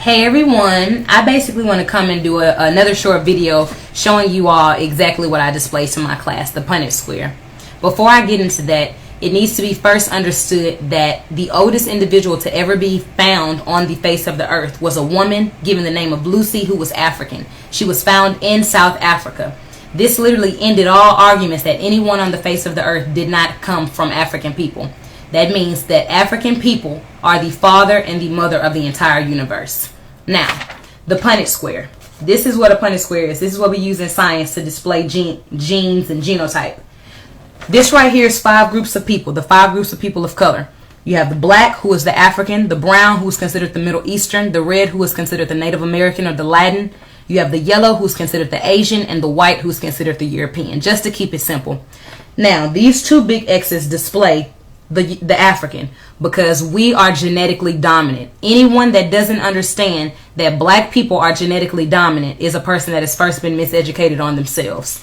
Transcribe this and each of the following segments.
Hey everyone, I basically want to come and do another short video showing you all exactly what I displayed to my class, the Punnett square. Before I get into that, it needs to be first understood that the oldest individual to ever be found on the face of the earth was a woman given the name of Lucy, who was African. She was found in South Africa. This literally ended all arguments that anyone on the face of the earth did not come from African people. That means that African people are the father and the mother of the entire universe. Now, the Punnett square. This is what a Punnett square is. This is what we use in science to display genes and genotype. This right here is 5 groups of people, the 5 groups of people of color. You have the black, who is the African, the brown, who is considered the Middle Eastern, the red, who is considered the Native American or the Latin. You have the yellow, who is considered the Asian, and the white, who is considered the European, just to keep it simple. Now, these 2 big X's display the African, because we are genetically dominant. Anyone that doesn't understand that black people are genetically dominant is a person that has first been miseducated on themselves.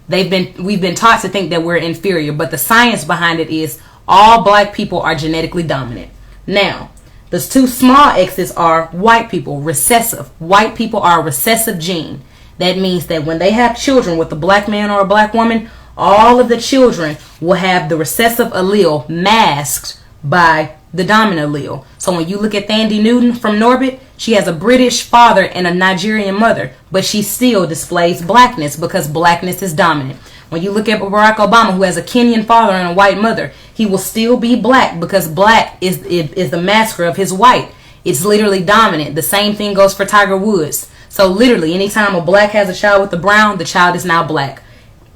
We've been taught to think that we're inferior, but the science behind it is all black people are genetically dominant. Now, those 2 small X's are white people, recessive. White people are a recessive gene. That means that when they have children with a black man or a black woman, all of the children will have the recessive allele masked by the dominant allele. So when you look at Thandie Newton from Norbit, she has a British father and a Nigerian mother, but she still displays blackness because blackness is dominant. When you look at Barack Obama, who has a Kenyan father and a white mother, he will still be black because black is the masker of his white. It's literally dominant. The same thing goes for Tiger Woods. So literally, anytime a black has a child with a brown, the child is now black.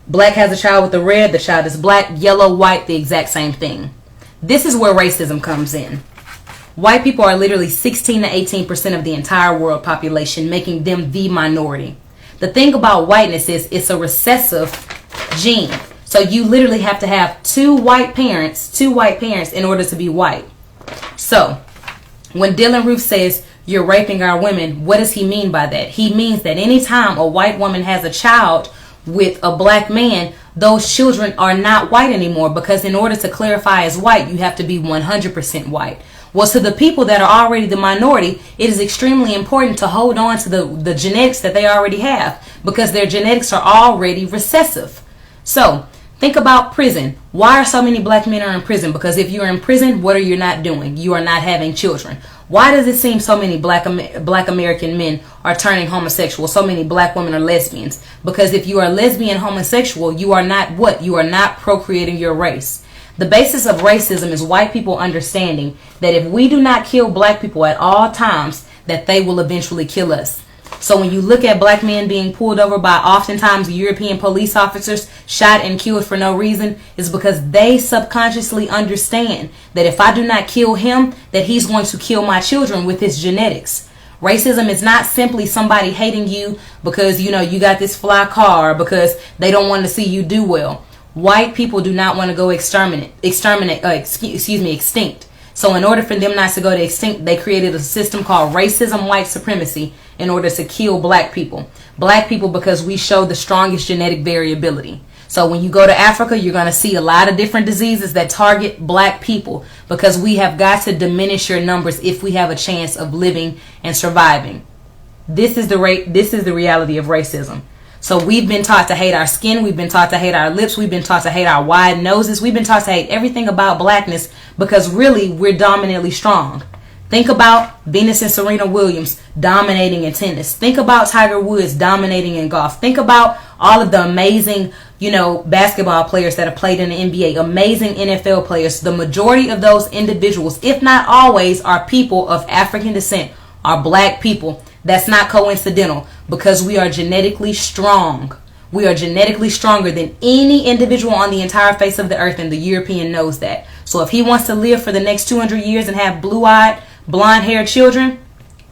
Black has a child with the red, the child is black. Yellow, white, the exact same thing. This is where racism comes in. White people are literally 16 to 18% of the entire world population, making them the minority. The thing about whiteness is it's a recessive gene. So you literally have to have 2 white parents in order to be white. So when Dylan Roof says you're raping our women, what does he mean by that? He means that anytime a white woman has a child with a black man, those children are not white anymore, because in order to clarify as white, you have to be 100% white. Well, to the people that are already the minority, it is extremely important to hold on to the genetics that they already have, because their genetics are already recessive. So think about prison. Why are so many black men are in prison? Because if you're in prison, what are you not doing? You are not having children. Why does it seem so many black American men are turning homosexual? So many black women are lesbians. Because if you are lesbian homosexual, you are not what? You are not procreating your race. The basis of racism is white people understanding that if we do not kill black people at all times, that they will eventually kill us. So when you look at black men being pulled over by oftentimes European police officers, shot and killed for no reason, is because they subconsciously understand that if I do not kill him, that he's going to kill my children with his genetics. Racism is not simply somebody hating you because, you got this fly car, or because they don't want to see you do well. White people do not want to go extinct. So in order for them not to go to extinct, they created a system called racism, white supremacy, in order to kill black people. Black people because we show the strongest genetic variability. So when you go to Africa, you're going to see a lot of different diseases that target black people, because we have got to diminish your numbers if we have a chance of living and surviving. This is the reality of racism. So we've been taught to hate our skin. We've been taught to hate our lips. We've been taught to hate our wide noses. We've been taught to hate everything about blackness, because really we're dominantly strong. Think about Venus and Serena Williams dominating in tennis. Think about Tiger Woods dominating in golf. Think about all of the amazing, basketball players that have played in the NBA, amazing NFL players. The majority of those individuals, if not always, are people of African descent, are black people. That's not coincidental, because we are genetically strong. We are genetically stronger than any individual on the entire face of the earth, and the European knows that. So if he wants to live for the next 200 years and have blue-eyed, blonde-haired children,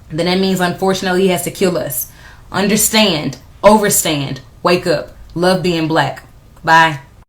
then that means unfortunately he has to kill us. Understand, overstand, wake up, love being black. Bye.